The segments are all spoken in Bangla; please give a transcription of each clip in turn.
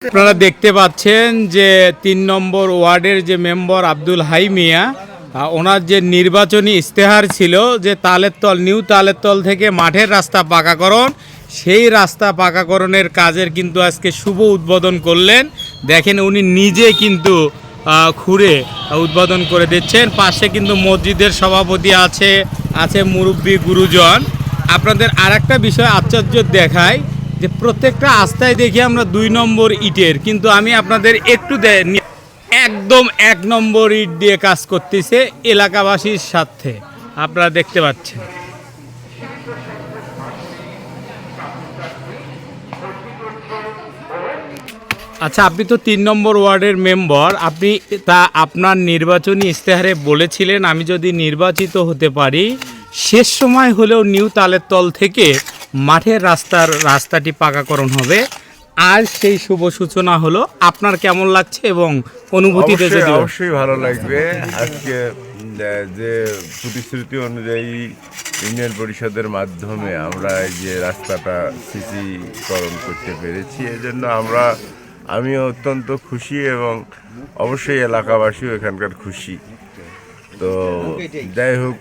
আপনারা দেখতে পাচ্ছেন যে ৩ নম্বর ওয়ার্ডের যে মেম্বার আব্দুল হাই মিয়া ওনার যে নির্বাচনী ইশতেহার ছিল যে তালেরতল নিউ তালেরতল থেকে মাঠের রাস্তা পাকাকরণ, সেই রাস্তা পাকাকরণের কাজের কিন্তু আজকে শুভ উদ্বোধন করলেন। দেখেন উনি নিজে কিন্তু খুঁড়ে উদ্বোধন করে দিচ্ছেন। পাশে কিন্তু মসজিদের সভাপতি আছে মুরব্বী গুরুজন। আপনাদের আরেকটা বিষয় আশ্চর্য দেখায় যে প্রত্যেকটা আস্থায় দেখি আমরা ২ নম্বর ইটের, কিন্তু আমি আপনাদের একটু একদম ১ নম্বর ইট দিয়ে কাজ করতেছে এলাকাবাসীর স্বার্থে, আপনারা দেখতে পাচ্ছেন। আচ্ছা, আপনি তো ৩ নম্বর ওয়ার্ডের মেম্বার, আপনি আপনার নির্বাচনী ইশতেহারে বলেছিলেন আমি যদি নির্বাচিত হতে পারি শেষ সময় হলেও নিউ তালেরতল থেকে মাঠের রাস্তাটি পাকাকরণ হবে। আর সেই শুভ সূচনা হলো, আপনার কেমন লাগছে এবং অনুভূতিতে? অবশ্যই ভালো লাগবে। আজকে যে প্রতিশ্রুতি অনুযায়ী ইউনিয়ন পরিষদের মাধ্যমে আমরা এই যে রাস্তাটা সিসিকরণ করতে পেরেছি, এজন্য আমি অত্যন্ত খুশি এবং অবশ্যই এলাকাবাসীও এখানকার খুশি। তো যাই হোক,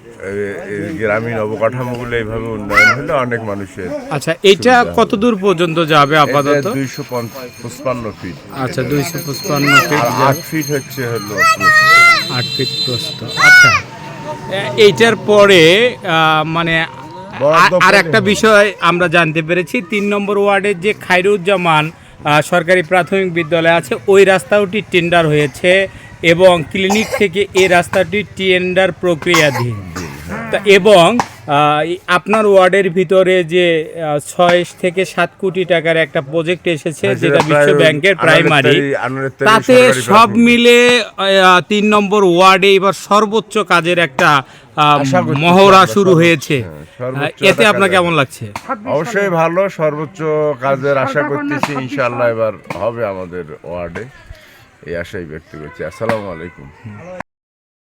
গ্রামীণ অবকাঠামোগুলো এইভাবে উন্নয়ন হলে অনেক মানুষের। আচ্ছা, এটা কত দূর পর্যন্ত যাবে আপাতত? 255 ফিট। আচ্ছা, 255 ফিট। 8 ফিট হচ্ছে হলো 8 ফিট প্রস্থ। আচ্ছা, এইটার পরে মানে আর একটা বিষয় আমরা জানতে পেরেছি, ৩ নম্বর ওয়ার্ডের যে খায়রুজ্জামান সরকারি প্রাথমিক বিদ্যালয় আছে ওই রাস্তাটি টেন্ডার হয়েছে এবং ক্লিনিক থেকে এই রাস্তাটি টেন্ডার প্রক্রিয়াধীন। এবং আপনার ওয়ার্ডের ভিতরে যে ৬ থেকে ৭ কোটি টাকার একটা প্রজেক্ট এসেছে যেটা বিশ্ব ব্যাংকের প্রাইমারি, তাতে সব মিলে ৩ নম্বর ওয়ার্ডে এবার সর্বোচ্চ কাজের একটা মহড়া শুরু হয়েছে। এতে আপনার কেমন লাগছে? অবশ্যই ভালো, সর্বোচ্চ কাজের আশা করতেছি ইনশাআল্লাহ এবার হবে আমাদের ওয়ার্ডে, এই আশাই ব্যক্ত করছি। আসসালামু আলাইকুম।